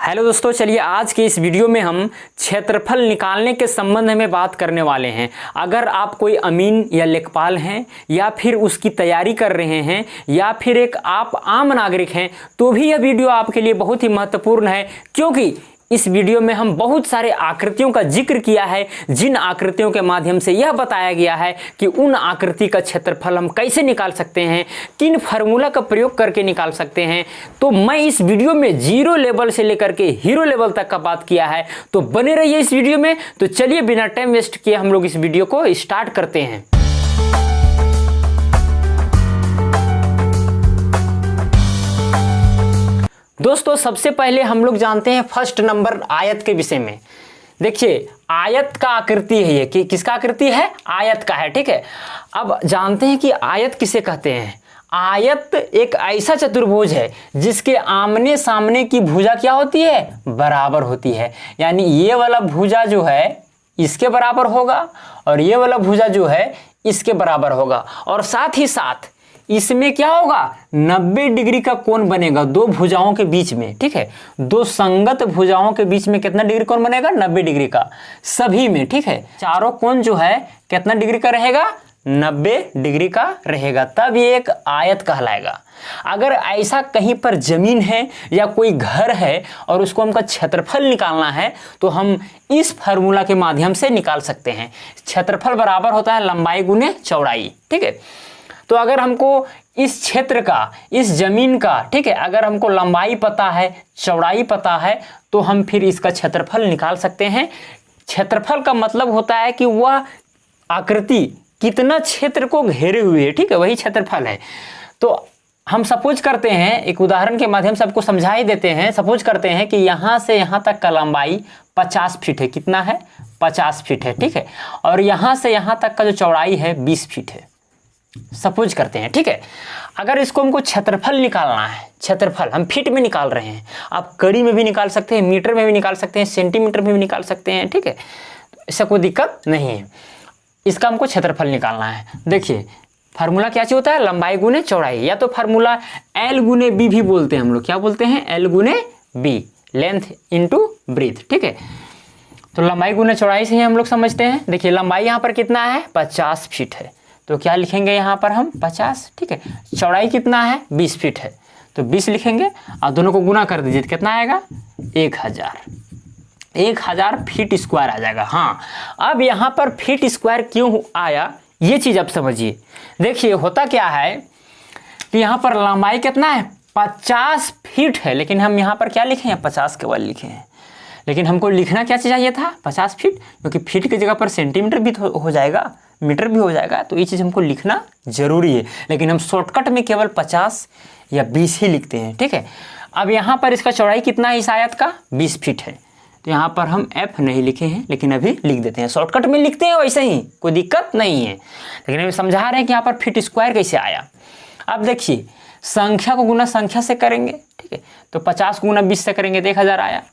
Hello दोस्तों, चलिए आज के इस वीडियो में हम क्षेत्रफल निकालने के संबंध में बात करने वाले हैं। अगर आप कोई अमीन या लेखपाल हैं या फिर उसकी तैयारी कर रहे हैं या फिर एक आप आम नागरिक हैं तो भी यह वीडियो आपके लिए बहुत ही महत्वपूर्ण है, क्योंकि इस वीडियो में हम बहुत सारे आकृतियों का जिक्र किया है, जिन आकृतियों के माध्यम से यह बताया गया है कि उन आकृति का क्षेत्रफल हम कैसे निकाल सकते हैं, किन फार्मूला का प्रयोग करके निकाल सकते हैं। तो मैं इस वीडियो में जीरो लेवल से लेकर के हीरो लेवल तक का बात किया है, तो बने रहिए इस वीडियो में। तो चलिए बिना टाइम वेस्ट किए हम लोग इस वीडियो को स्टार्ट करते हैं। दोस्तों, सबसे पहले हम लोग जानते हैं फर्स्ट नंबर आयत के विषय में। देखिए, आयत का आकृति है ये, कि किसका आकृति है? आयत का है। ठीक है, अब जानते हैं कि आयत किसे कहते हैं। आयत एक ऐसा चतुर्भुज है जिसके आमने सामने की भुजा क्या होती है? बराबर होती है। यानी ये वाला भुजा जो है इसके बराबर होगा और ये वाला भुजा जो है इसके बराबर होगा, और साथ ही साथ इसमें क्या होगा? 90 डिग्री का कोण बनेगा दो भुजाओं के बीच में। ठीक है, दो संगत भुजाओं के बीच में कितना डिग्री कोण बनेगा? 90 डिग्री का सभी में। ठीक है, चारों कोण जो है कितना डिग्री का रहेगा? 90 डिग्री का रहेगा, तब ये एक आयत कहलाएगा। अगर ऐसा कहीं पर जमीन है या कोई घर है और उसको हमका क्षेत्रफल निकालना है तो हम इस फार्मूला के माध्यम से निकाल सकते हैं। क्षेत्रफल बराबर होता है लंबाई गुने चौड़ाई। ठीक है, तो अगर हमको इस क्षेत्र का, इस जमीन का, ठीक है, अगर हमको लंबाई पता है, चौड़ाई पता है, तो हम फिर इसका क्षेत्रफल निकाल सकते हैं। क्षेत्रफल का मतलब होता है कि वह आकृति कितना क्षेत्र को घेरे हुए है। ठीक है, वही क्षेत्रफल है। तो हम सपोज करते हैं, एक उदाहरण के माध्यम से आपको समझा ही देते हैं। सपोज करते हैं कि यहाँ से यहाँ तक का लंबाई 50 फीट है। कितना है? 50 फीट है। ठीक है, और यहाँ से यहाँ तक का जो चौड़ाई है 20 फीट है, सपोज करते हैं। ठीक है, अगर इसको हमको क्षेत्रफल निकालना है, क्षेत्रफल हम फीट में निकाल रहे हैं, आप कड़ी में भी निकाल सकते हैं, मीटर में भी निकाल सकते हैं, सेंटीमीटर में भी निकाल सकते हैं। ठीक है, इससे कोई दिक्कत नहीं है। इसका हमको क्षेत्रफल निकालना है। देखिए, फार्मूला क्या होता है? लंबाई गुने चौड़ाई, या तो फार्मूला एल गुने बी भी बोलते हैं हम लोग। क्या बोलते हैं? एल गुने बी, लेंथ इंटू ब्रीथ। ठीक है, तो लंबाई गुने चौड़ाई से ही हम लोग समझते हैं। देखिए, लंबाई यहाँ पर कितना है? 50 फीट है, तो क्या लिखेंगे यहाँ पर हम? 50। ठीक है, चौड़ाई कितना है? 20 फीट है, तो 20 लिखेंगे और दोनों को गुना कर दीजिए तो कितना आएगा? 1000 फीट स्क्वायर आ जाएगा। हाँ, अब यहाँ पर फीट स्क्वायर क्यों आया ये चीज़ आप समझिए। देखिए, होता क्या है कि यहाँ पर लंबाई कितना है? 50 फीट है, लेकिन हम यहाँ पर क्या लिखे हैं? 50 केवल लिखे हैं। लेकिन हमको लिखना क्या चाहिए था? 50 फीट, क्योंकि फीट की जगह पर सेंटीमीटर भी हो जाएगा, मीटर भी हो जाएगा, तो ये चीज़ हमको लिखना जरूरी है। लेकिन हम शॉर्टकट में केवल 50 या 20 ही लिखते हैं। ठीक है, अब यहाँ पर इसका चौड़ाई कितना है इस आयत का? 20 फीट है, तो यहाँ पर हम F नहीं लिखे हैं, लेकिन अभी लिख देते हैं। शॉर्टकट में लिखते हैं वैसे ही, कोई दिक्कत नहीं है, लेकिन अभी समझा रहे हैं कि यहाँ पर फीट स्क्वायर कैसे आया। अब देखिए, संख्या को गुना संख्या से करेंगे। ठीक है, तो 50 गुना 20 से करेंगे तो 1000 आया।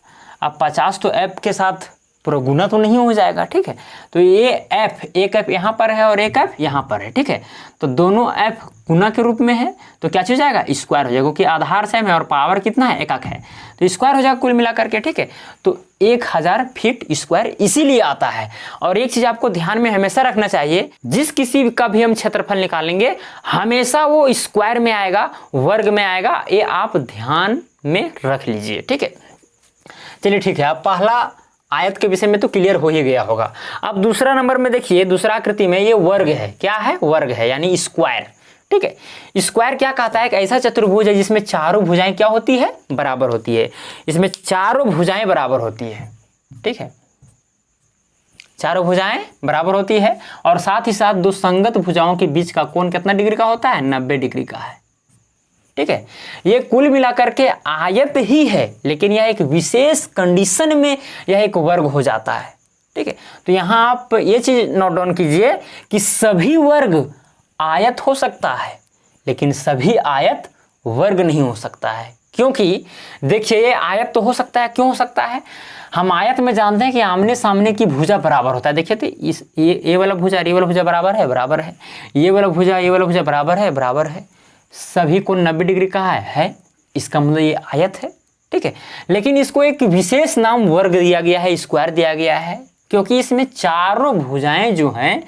अब 50 तो F के साथ पूरा गुना तो नहीं हो जाएगा। ठीक है, तो ये F, एक F यहाँ पर है और एक F यहाँ पर है। ठीक है, तो दोनों F गुना के रूप में है, तो क्या चीज जाएगा? स्क्वायर हो जाएगा, क्योंकि आधार सेम है और पावर कितना है? एकक है, तो स्क्वायर हो जाएगा कुल मिला करके। ठीक है, तो 1000 फीट स्क्वायर इसीलिए आता है। और एक चीज आपको ध्यान में हमेशा रखना चाहिए, जिस किसी का भी हम क्षेत्रफल निकालेंगे हमेशा वो स्क्वायर में आएगा, वर्ग में आएगा, ये आप ध्यान में रख लीजिए। ठीक है, चलिए ठीक है, अब पहला आयत के विषय में तो क्लियर हो ही गया होगा। अब दूसरा नंबर में देखिए, दूसरा आकृति में ये वर्ग है। क्या है? वर्ग है, यानी स्क्वायर। ठीक है, स्क्वायर क्या कहता है? एक ऐसा चतुर्भुज है जिसमें चारों भुजाएं क्या होती है? बराबर होती है। इसमें चारों भुजाएं बराबर होती है। ठीक है, चारों भुजाएं बराबर होती है, और साथ ही साथ दो संगत भुजाओं के बीच का कोण कितना डिग्री का होता है? 90 डिग्री का है। ठीक है, ये कुल मिलाकर के आयत ही है, लेकिन यह एक विशेष कंडीशन में यह एक वर्ग हो जाता है। ठीक है, तो यहाँ आप ये चीज नोट डाउन कीजिए कि सभी वर्ग आयत हो सकता है, लेकिन सभी आयत वर्ग नहीं हो सकता है। क्योंकि देखिए, ये आयत तो हो सकता है। क्यों हो सकता है? हम आयत में जानते हैं कि आमने सामने की भुजा बराबर होता है। देखिए, तो इस ये वाला भुजा और ये वाला भुजा बराबर है, बराबर है। ये वाला भुजा ये वाला भुजा बराबर है, बराबर है। सभी को 90 डिग्री का है, इसका मतलब ये आयत है। ठीक है। लेकिन इसको एक विशेष नाम वर्ग दिया गया है, स्क्वायर दिया गया है, क्योंकि इसमें चारों भुजाएं जो हैं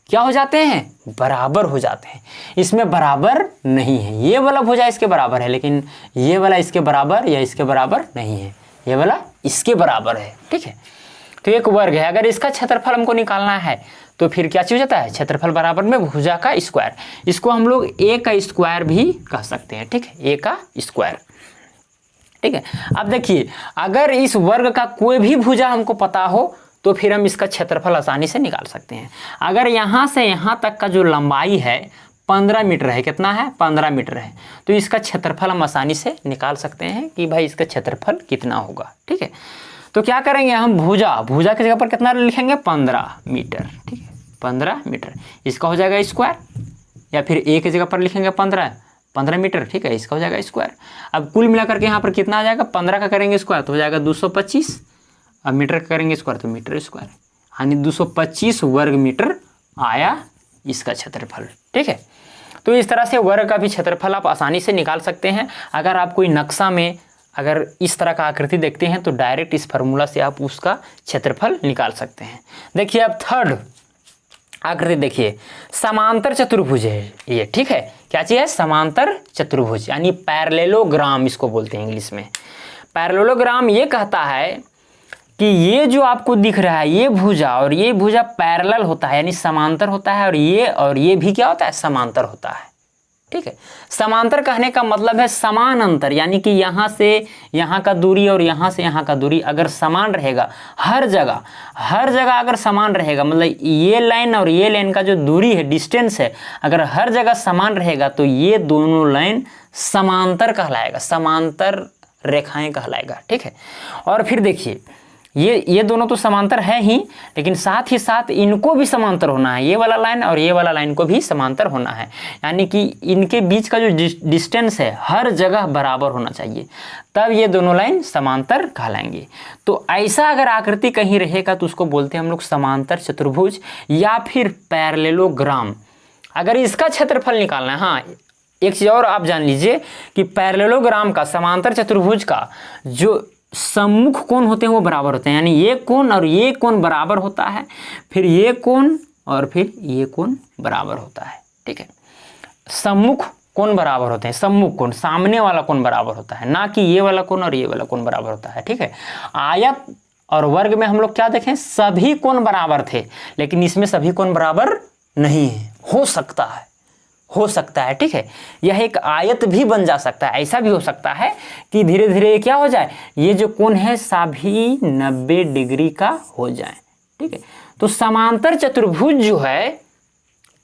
क्या हो जाते हैं, बराबर हो जाते हैं। इसमें बराबर नहीं है, ये वाला भुजा इसके बराबर है लेकिन ये वाला इसके बराबर या इसके बराबर नहीं है, ये वाला इसके बराबर है, ठीक है। तो एक वर्ग है, अगर इसका क्षेत्रफल हमको निकालना है तो फिर क्या चीज हो जाता है, क्षेत्रफल बराबर में भुजा का स्क्वायर। इसको हम लोग ए का स्क्वायर भी कह सकते हैं, ठीक है, ए का स्क्वायर, ठीक है। अब देखिए, अगर इस वर्ग का कोई भी भुजा हमको पता हो तो फिर हम इसका क्षेत्रफल आसानी से निकाल सकते हैं। अगर यहाँ से यहाँ तक का जो लंबाई है 15 मीटर है, कितना है, 15 मीटर है, तो इसका क्षेत्रफल हम आसानी से निकाल सकते हैं कि भाई इसका क्षेत्रफल कितना होगा, ठीक है। तो क्या करेंगे हम, भुजा की जगह पर कितना लिखेंगे, 15 मीटर, ठीक है, 15 मीटर, इसका हो जाएगा स्क्वायर, या फिर ए की जगह पर लिखेंगे 15 मीटर, ठीक है, इसका हो जाएगा स्क्वायर। अब कुल मिलाकर के यहाँ पर कितना आ जाएगा, 15 का करेंगे स्क्वायर तो हो जाएगा 225, अब मीटर का करेंगे स्क्वायर तो मीटर स्क्वायर, यानी 225 वर्ग मीटर आया इसका क्षेत्रफल, ठीक है। तो इस तरह से वर्ग का भी क्षेत्रफल आप आसानी से निकाल सकते हैं। अगर आप कोई नक्शा में अगर इस तरह का आकृति देखते हैं तो डायरेक्ट इस फार्मूला से आप उसका क्षेत्रफल निकाल सकते हैं। देखिए अब थर्ड आकृति देखिए, समांतर चतुर्भुज है ये, ठीक है, क्या चीज़ है, समांतर चतुर्भुज, यानी पैरेललोग्राम इसको बोलते हैं इंग्लिश में। पैरेललोग्राम ये कहता है कि ये जो आपको दिख रहा है ये भुजा और ये भुजा पैरेलल होता है, यानी समांतर होता है, और ये भी क्या होता है, समांतर होता है, ठीक है। समांतर कहने का मतलब है समान अंतर, यानी कि यहाँ से यहाँ का दूरी और यहाँ से यहाँ का दूरी अगर समान रहेगा, हर जगह अगर समान रहेगा, मतलब ये लाइन और ये लाइन का जो दूरी है, डिस्टेंस है, अगर हर जगह समान रहेगा तो ये दोनों लाइन समांतर कहलाएगा, समांतर रेखाएं कहलाएगा, ठीक है। और फिर देखिए ये दोनों तो समांतर है ही, लेकिन साथ ही साथ इनको भी समांतर होना है, ये वाला लाइन और ये वाला लाइन को भी समांतर होना है, यानी कि इनके बीच का जो डिस्टेंस है हर जगह बराबर होना चाहिए, तब ये दोनों लाइन समांतर कहलाएंगे। तो ऐसा अगर आकृति कहीं रहेगा तो उसको बोलते हैं हम लोग समांतर चतुर्भुज या फिर पैरेललोग्राम। अगर इसका क्षेत्रफल निकालना है, हाँ एक चीज़ और आप जान लीजिए कि पैरेललोग्राम का, समांतर चतुर्भुज का जो सम्मुख कोण होते हैं वो बराबर होते हैं, यानी ये कोण और ये कोण बराबर होता है, फिर ये कोण और फिर ये कोण बराबर होता है, ठीक है। सम्मुख कोण बराबर होते हैं, सम्मुख कोण, सामने वाला कोण बराबर होता है, ना कि ये वाला कोण और ये वाला कोण बराबर होता है, ठीक है। आयत और वर्ग में हम लोग क्या देखें, सभी कोण बराबर थे, लेकिन इसमें सभी कोण बराबर नहीं है, हो सकता है, ठीक है। यह एक आयत भी बन जा सकता है, ऐसा भी हो सकता है कि धीरे धीरे क्या हो जाए, ये जो कोण है सभी 90 डिग्री का हो जाए, ठीक है। तो समांतर चतुर्भुज जो है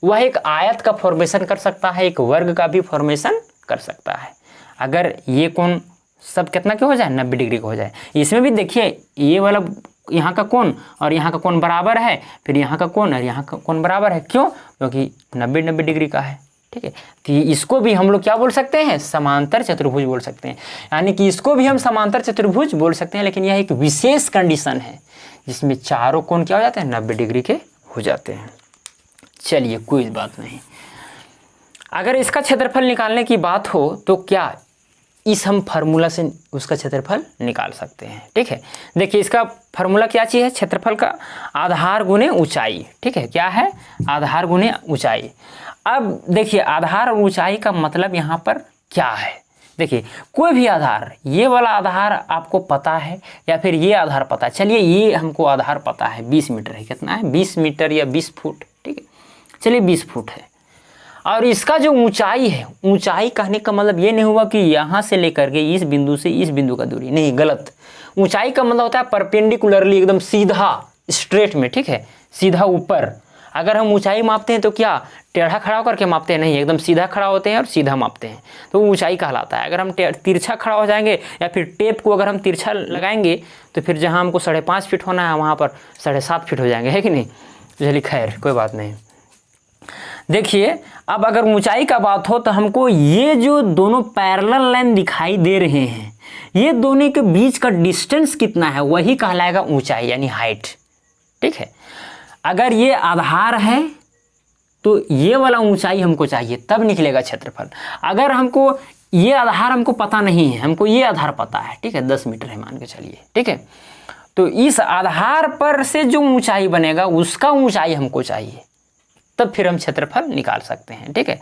वह एक आयत का फॉर्मेशन कर सकता है, एक वर्ग का भी फॉर्मेशन कर सकता है, अगर ये कोण सब कितना के हो जाए, 90 डिग्री का हो जाए। इसमें भी देखिए ये वाला यहाँ का कोण और यहाँ का कोण बराबर है, फिर यहाँ का कोण और यहाँ का कोण बराबर है, क्यों, क्योंकि 90 डिग्री का है, ठीक है। तो इसको भी हम लोग क्या बोल सकते हैं, समांतर चतुर्भुज बोल सकते हैं, यानी कि इसको भी हम समांतर चतुर्भुज बोल सकते हैं, लेकिन यह एक विशेष कंडीशन है जिसमें चारों कोण क्या हो जाते हैं, 90 डिग्री के हो जाते हैं। चलिए कोई बात नहीं। अगर इसका क्षेत्रफल निकालने की बात हो तो क्या इस हम फार्मूला से उसका क्षेत्रफल निकाल सकते हैं, ठीक है। देखिए इसका फार्मूला क्या चीज़ है, क्षेत्रफल का आधार गुने ऊंचाई, ठीक है, क्या है, आधार गुने ऊंचाई। अब देखिए आधार और ऊंचाई का मतलब यहाँ पर क्या है, देखिए कोई भी आधार, ये वाला आधार आपको पता है या फिर ये आधार पता है, चलिए ये हमको आधार पता है 20 मीटर है, कितना है, 20 मीटर या 20 फुट, ठीक है, चलिए 20 फुट है। और इसका जो ऊंचाई है, ऊंचाई कहने का मतलब ये नहीं हुआ कि यहाँ से लेकर के इस बिंदु से इस बिंदु का दूरी, नहीं, गलत। ऊंचाई का मतलब होता है परपेंडिकुलरली, एकदम सीधा स्ट्रेट में, ठीक है, सीधा ऊपर। अगर हम ऊंचाई मापते हैं तो क्या टेढ़ा खड़ा होकर के मापते हैं, नहीं, एकदम सीधा खड़ा होते हैं और सीधा मापते हैं, तो ऊंचाई कहलाता है। अगर हम तिरछा खड़ा हो जाएंगे या फिर टेप को अगर हम तिरछा लगाएंगे तो फिर जहाँ हमको 5.5 फीट होना है वहाँ पर 7.5 फीट हो जाएंगे, है कि नहीं। चलिए खैर कोई बात नहीं। देखिए अब अगर ऊंचाई का बात हो तो हमको ये जो दोनों पैरेलल लाइन दिखाई दे रहे हैं, ये दोनों के बीच का डिस्टेंस कितना है वही कहलाएगा ऊंचाई, यानी हाइट, ठीक है। अगर ये आधार है तो ये वाला ऊंचाई हमको चाहिए, तब निकलेगा क्षेत्रफल। अगर हमको ये आधार हमको पता नहीं है, हमको ये आधार पता है, ठीक है, 10 मीटर है मान के चलिए, ठीक है। तो इस आधार पर से जो ऊंचाई बनेगा उसका ऊंचाई हमको चाहिए, तब फिर हम क्षेत्रफल निकाल सकते हैं, ठीक है।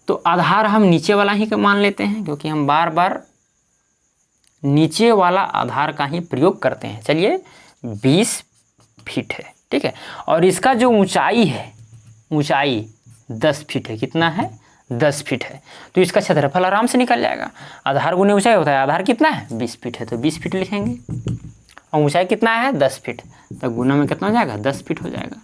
तो आधार हम नीचे वाला ही मान लेते हैं, क्योंकि हम बार बार नीचे वाला आधार का ही प्रयोग करते हैं। चलिए 20 फीट है, ठीक है, और इसका जो ऊंचाई है, ऊंचाई 10 फीट है। कितना है? 10 फीट है। तो इसका क्षेत्रफल आराम से निकल जाएगा। आधार गुने ऊंचाई होता है, आधार कितना है? 20 फीट है, तो 20 फीट लिखेंगे। और ऊंचाई कितना है? 10 फीट, तो गुना में कितना हो जाएगा? 10 फीट हो जाएगा।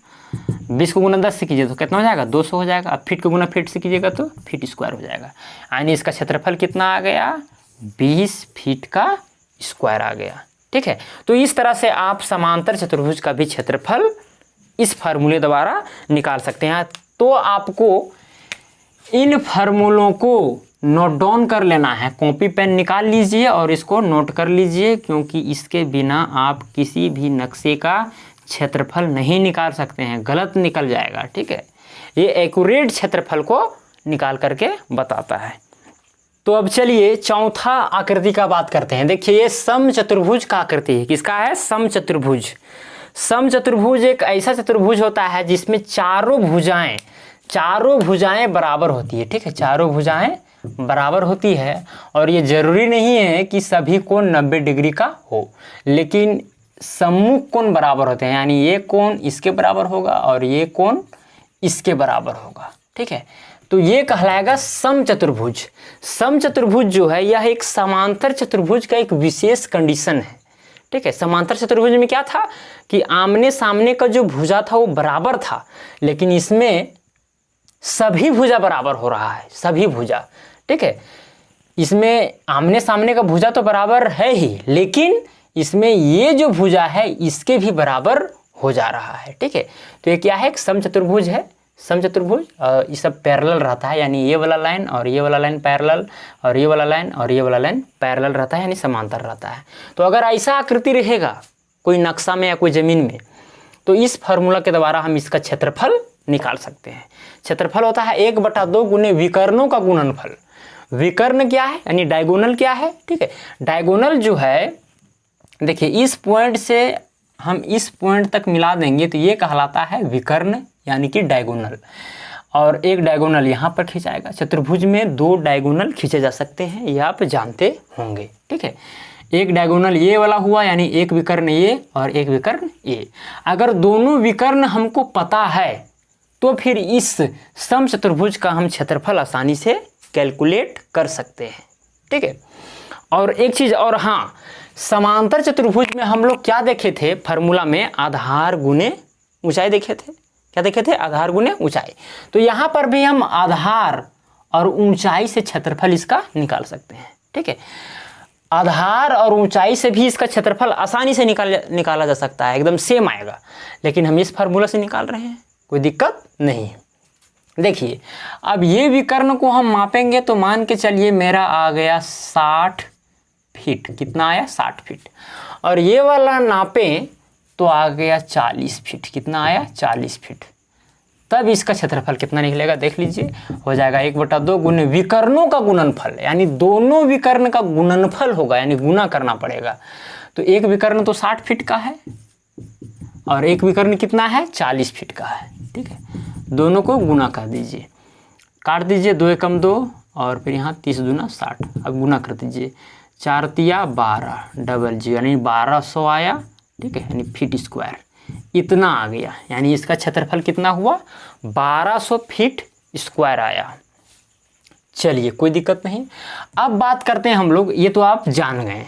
20 को गुना 10 से कीजिए तो कितना हो जाएगा? 200 हो जाएगा। अब फीट को गुना फीट से कीजिएगा तो फीट स्क्वायर हो जाएगा। यानी इसका क्षेत्रफल कितना आ गया? 20 फीट का स्क्वायर आ गया, ठीक है। तो इस तरह से आप समांतर चतुर्भुज का भी क्षेत्रफल इस फार्मूले द्वारा निकाल सकते हैं। तो आपको इन फार्मूलों को नोट डाउन कर लेना है, कॉपी पेन निकाल लीजिए और इसको नोट कर लीजिए, क्योंकि इसके बिना आप किसी भी नक्शे का क्षेत्रफल नहीं निकाल सकते हैं, गलत निकल जाएगा, ठीक है। ये एक्यूरेट क्षेत्रफल को निकाल करके बताता है। तो अब चलिए चौथा आकृति का बात करते हैं। देखिए ये समचतुर्भुज का आकृति है। किसका है? समचतुर्भुज। समचतुर्भुज एक ऐसा चतुर्भुज होता है जिसमें चारों भुजाएं बराबर होती है, ठीक है, चारों भुजाएं बराबर होती है। और ये जरूरी नहीं है कि सभी कोण 90 डिग्री का हो, लेकिन सम्मुख कोण बराबर होते हैं, यानी ये कोण इसके बराबर होगा और ये कोण इसके बराबर होगा, ठीक है। तो ये कहलाएगा समचतुर्भुज। समचतुर्भुज जो है यह एक समांतर चतुर्भुज का एक विशेष कंडीशन है, ठीक है। समांतर चतुर्भुज में क्या था कि आमने सामने का जो भुजा था वो बराबर था, लेकिन इसमें सभी भुजा बराबर हो रहा है, सभी भुजा, ठीक है। इसमें आमने सामने का भुजा तो बराबर है ही, लेकिन इसमें ये जो भुजा है इसके भी बराबर हो जा रहा है, ठीक है। तो ये क्या है? एक समचतुर्भुज है। समचतुर्भुज ये सब पैरेलल रहता है, यानी ये वाला लाइन और ये वाला लाइन पैरेलल और ये वाला लाइन और ये वाला लाइन पैरेलल रहता है, यानी समांतर रहता है। तो अगर ऐसा आकृति रहेगा कोई नक्शा में या कोई ज़मीन में, तो इस फार्मूला के द्वारा हम इसका क्षेत्रफल निकाल सकते हैं। क्षेत्रफल होता है 1/2 गुने विकर्णों का गुणनफल। विकर्ण क्या है? यानी डायगोनल क्या है, ठीक है। डायगोनल जो है, देखिए इस पॉइंट से हम इस पॉइंट तक मिला देंगे तो ये कहलाता है विकर्ण, यानी कि डायगोनल। और एक डायगोनल यहाँ पर खींचाएगा। चतुर्भुज में 2 डायगोनल खींचे जा सकते हैं, ये आप जानते होंगे, ठीक है। एक डायगोनल ये वाला हुआ, यानी एक विकर्ण ये और एक विकर्ण ये। अगर दोनों विकर्ण हमको पता है तो फिर इस समचतुर्भुज का हम क्षेत्रफल आसानी से कैलकुलेट कर सकते हैं, ठीक है। और एक चीज़ और, हाँ, समांतर चतुर्भुज में हम लोग क्या देखे थे फार्मूला में? आधार गुने ऊंचाई देखे थे। क्या देखे थे? आधार गुने ऊंचाई। तो यहाँ पर भी हम आधार और ऊंचाई से क्षेत्रफल इसका निकाल सकते हैं, ठीक है। आधार और ऊंचाई से भी इसका क्षेत्रफल आसानी से निकाला जा सकता है, एकदम सेम आएगा, लेकिन हम इस फार्मूला से निकाल रहे हैं, कोई दिक्कत नहीं है। देखिए अब ये विकर्ण को हम मापेंगे तो मान के चलिए मेरा आ गया 60 फीट। कितना आया? 60 फीट। और ये वाला नापें तो आ गया 40 फीट। कितना आया? 40 फीट। तब इसका क्षेत्रफल कितना निकलेगा देख लीजिए, हो जाएगा 1/2 गुने विकर्णों का गुणनफल, यानी दोनों विकर्ण का गुणनफल होगा, यानी गुना करना पड़ेगा। तो एक विकर्ण तो 60 फीट का है और एक विकर्ण कितना है? 40 फीट का है, ठीक है। दोनों को गुना कर दीजिए, काट दीजिए, 2 एकम 2 और फिर यहाँ 30 दूना 60। अब गुना कर दीजिए, 4 तिया 12 डबल 0, यानी 1200 आया, ठीक है, यानी फीट स्क्वायर इतना आ गया। यानी इसका क्षेत्रफल कितना हुआ? 1200 फीट स्क्वायर आया। चलिए कोई दिक्कत नहीं। अब बात करते हैं हम लोग, ये तो आप जान गए।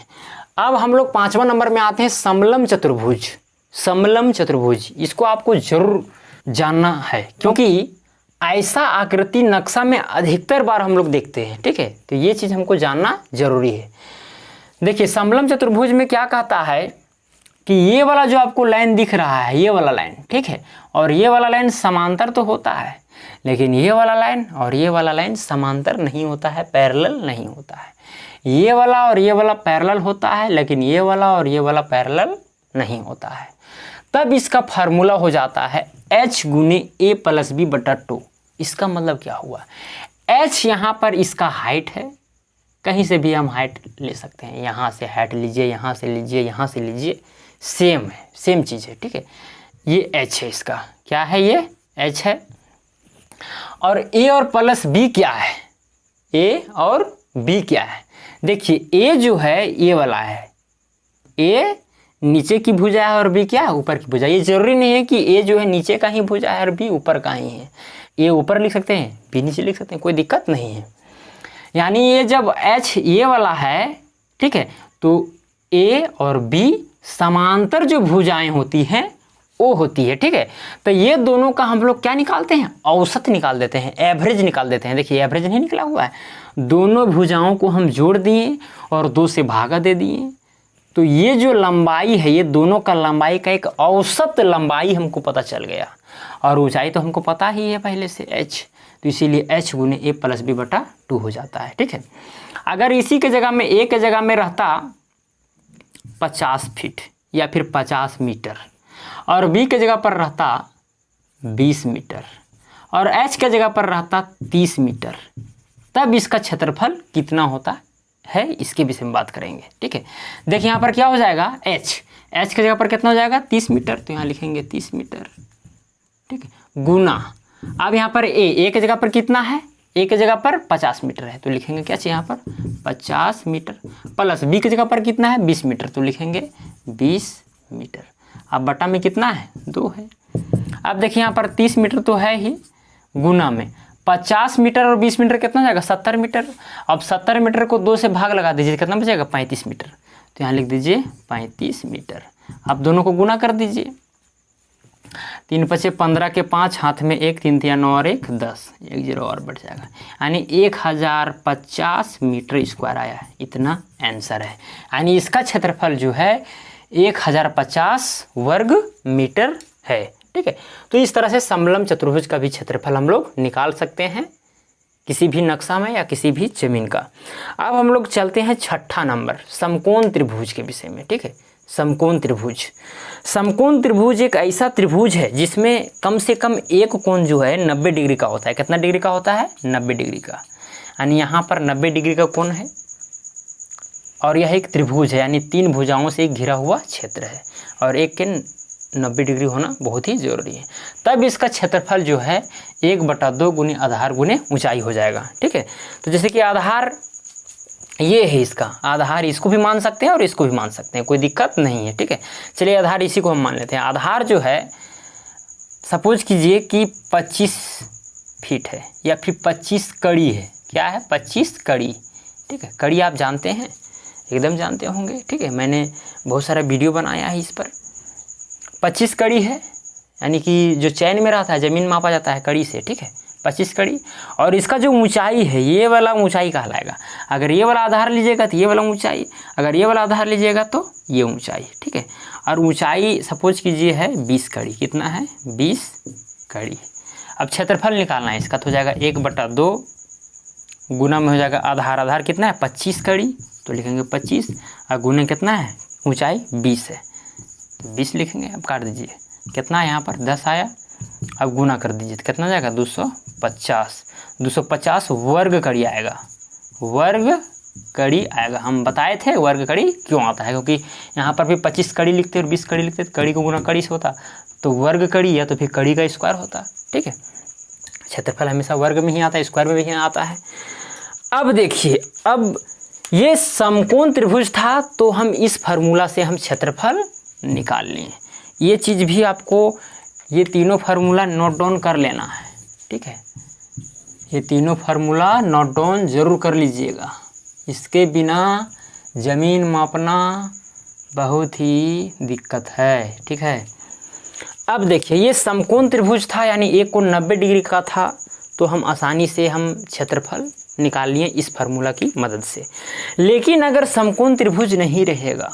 अब हम लोग 5वां नंबर में आते हैं, समलम चतुर्भुज। समलम चतुर्भुज, इसको आपको जरूर जानना है, क्योंकि ऐसा आकृति नक्शा में अधिकतर बार हम लोग देखते हैं, ठीक है। तो ये चीज़ हमको जानना जरूरी है। देखिए समलम चतुर्भुज में क्या कहता है कि ये वाला जो आपको लाइन दिख रहा है, ये वाला लाइन, ठीक है, और ये वाला लाइन समांतर तो होता है, लेकिन ये वाला लाइन और ये वाला लाइन समांतर नहीं होता है, पैरेलल नहीं होता है। ये वाला और ये वाला पैरेलल होता है, लेकिन ये वाला और ये वाला पैरेलल नहीं होता है। तब इसका फार्मूला हो जाता है h गुने a + b/2। इसका मतलब क्या हुआ? h यहाँ पर इसका हाइट है, कहीं से भी हम हाइट ले सकते हैं, यहाँ से हाइट लीजिए, यहाँ से लीजिए, यहाँ से लीजिए, सेम है, सेम चीज़ है, ठीक है। ये h है, इसका क्या है, ये h है। और a और प्लस b क्या है, a और b क्या है, देखिए a जो है ये वाला है, a नीचे की भुजा है और b क्या है, ऊपर की भुजा। ये जरूरी नहीं है कि a जो है नीचे का ही भुजा है और b ऊपर का ही है, a ऊपर लिख सकते हैं, b नीचे लिख सकते हैं, कोई दिक्कत नहीं है। यानी ये जब h ये वाला है, ठीक है, तो a और b समांतर जो भुजाएं होती हैं वो होती है, ठीक है। तो ये दोनों का हम लोग क्या निकालते हैं, औसत निकाल देते हैं, एवरेज निकाल देते हैं। देखिए एवरेज नहीं निकला हुआ है, दोनों भुजाओं को हम जोड़ दिए और 2 से भागा दे दिए, तो ये जो लंबाई है, ये दोनों का लंबाई का एक औसत लंबाई हमको पता चल गया। और ऊंचाई तो हमको पता ही है पहले से h, तो इसीलिए h गुने a प्लस b बटा 2 हो जाता है, ठीक है। अगर इसी के जगह में a के जगह में रहता 50 फीट या फिर 50 मीटर और b के जगह पर रहता 20 मीटर और h के जगह पर रहता 30 मीटर, तब इसका क्षेत्रफल कितना होता है, इसके विषय में बात करेंगे, ठीक है। देखिए यहाँ पर क्या हो जाएगा, h के जगह पर कितना हो जाएगा 30 मीटर, तो यहाँ लिखेंगे 30 मीटर, ठीक है, गुना। अब यहाँ पर a के जगह पर कितना है, a के जगह पर 50 मीटर है, तो लिखेंगे क्या चाहिए यहाँ पर 50 मीटर, प्लस b के जगह पर कितना है 20 मीटर, तो लिखेंगे 20 मीटर। अब बटा में कितना है 2 है। अब देखिए यहाँ पर 30 मीटर तो है ही, गुना में 50 मीटर और 20 मीटर कितना जाएगा 70 मीटर। अब 70 मीटर को 2 से भाग लगा दीजिए, कितना बचेगा 35 मीटर, तो यहाँ लिख दीजिए 35 मीटर। अब दोनों को गुना कर दीजिए, 3 पचे 15 के 5, हाथ में 1, 3 तिया 9 और 1 10, 1 0 और बढ़ जाएगा, यानी 1050 मीटर स्क्वायर आया है, इतना आंसर है। यानी इसका क्षेत्रफल जो है 1050 वर्ग मीटर है, ठीक है। तो इस तरह से समलंब चतुर्भुज का भी क्षेत्रफल हम लोग निकाल सकते हैं किसी भी नक्शा में या किसी भी जमीन का। अब हम लोग चलते हैं 6ठा नंबर, समकोण त्रिभुज के विषय में, ठीक है। समकोण त्रिभुज, समकोण त्रिभुज एक ऐसा त्रिभुज है जिसमें कम से कम एक कोण जो है 90 डिग्री का होता है। कितना डिग्री का होता है 90 डिग्री का, यानी यहाँ पर 90 डिग्री का कोण है और यह एक त्रिभुज है, यानी 3 भुजाओं से घिरा हुआ क्षेत्र है और एक के 90 डिग्री होना बहुत ही जरूरी है। तब इसका क्षेत्रफल जो है 1/2 गुने आधार गुने ऊंचाई हो जाएगा, ठीक है। तो जैसे कि आधार ये है, इसका आधार इसको भी मान सकते हैं और इसको भी मान सकते हैं, कोई दिक्कत नहीं है, ठीक है। चलिए आधार इसी को हम मान लेते हैं। आधार जो है सपोज कीजिए कि 25 फीट है या फिर 25 कड़ी है, क्या है 25 कड़ी, ठीक है। कड़ी आप जानते हैं, एकदम जानते होंगे, ठीक है, मैंने बहुत सारा वीडियो बनाया है इस पर। 25 कड़ी है, यानी कि जो चैन में रहता है, ज़मीन मापा जाता है कड़ी से, ठीक है, 25 कड़ी। और इसका जो ऊंचाई है ये वाला ऊंचाई कहलाएगा। अगर ये वाला आधार लीजिएगा तो ये वाला ऊंचाई, अगर ये वाला आधार लीजिएगा तो ये ऊंचाई, ठीक है। और ऊंचाई सपोज कीजिए है 20 कड़ी, कितना है 20 कड़ी। अब क्षेत्रफल निकालना है इसका, तो हो जाएगा 1/2 गुना में हो जाएगा आधार, आधार कितना है 25 कड़ी, तो लिखेंगे 25 और गुने कितना है ऊंचाई 20 है, तो 20 लिखेंगे। अब काट दीजिए, कितना है यहाँ पर 10 आया, अब गुना कर दीजिए तो कितना जाएगा 250, 250 वर्ग कड़ी आएगा, वर्ग कड़ी आएगा। हम बताए थे वर्ग कड़ी क्यों आता है, क्योंकि यहाँ पर भी 25 कड़ी लिखते और 20 कड़ी लिखते, तो कड़ी को गुना कड़ी से होता तो वर्ग कड़ी या तो फिर कड़ी का स्क्वायर होता, ठीक है। क्षेत्रफल हमेशा वर्ग में ही आता है, स्क्वायर में भी आता है। अब देखिए, अब ये समकोण त्रिभुज था तो हम इस फार्मूला से हम क्षेत्रफल निकाल लें। ये चीज़ भी आपको ये तीनों फार्मूला नोट डाउन कर लेना है, ठीक है। ये तीनों फार्मूला नोट डाउन जरूर कर लीजिएगा, इसके बिना ज़मीन मापना बहुत ही दिक्कत है, ठीक है। अब देखिए, ये समकोण त्रिभुज था, यानी एक कोण 90 डिग्री का था, तो हम आसानी से हम क्षेत्रफल निकाल लिए इस फार्मूला की मदद से। लेकिन अगर समकोण त्रिभुज नहीं रहेगा,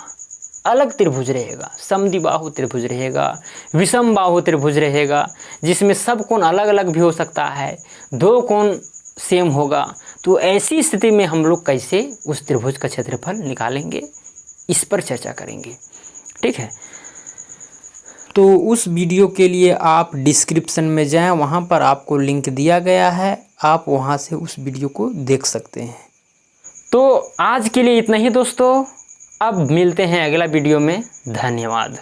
अलग त्रिभुज रहेगा, समद्विबाहु त्रिभुज रहेगा, विषम बाहु त्रिभुज रहेगा, जिसमें सब कोण अलग अलग भी हो सकता है, 2 कोण सेम होगा, तो ऐसी स्थिति में हम लोग कैसे उस त्रिभुज का क्षेत्रफल निकालेंगे, इस पर चर्चा करेंगे, ठीक है। तो उस वीडियो के लिए आप डिस्क्रिप्शन में जाएं, वहां पर आपको लिंक दिया गया है, आप वहां से उस वीडियो को देख सकते हैं। तो आज के लिए इतना ही दोस्तों, अब मिलते हैं अगला वीडियो में। धन्यवाद।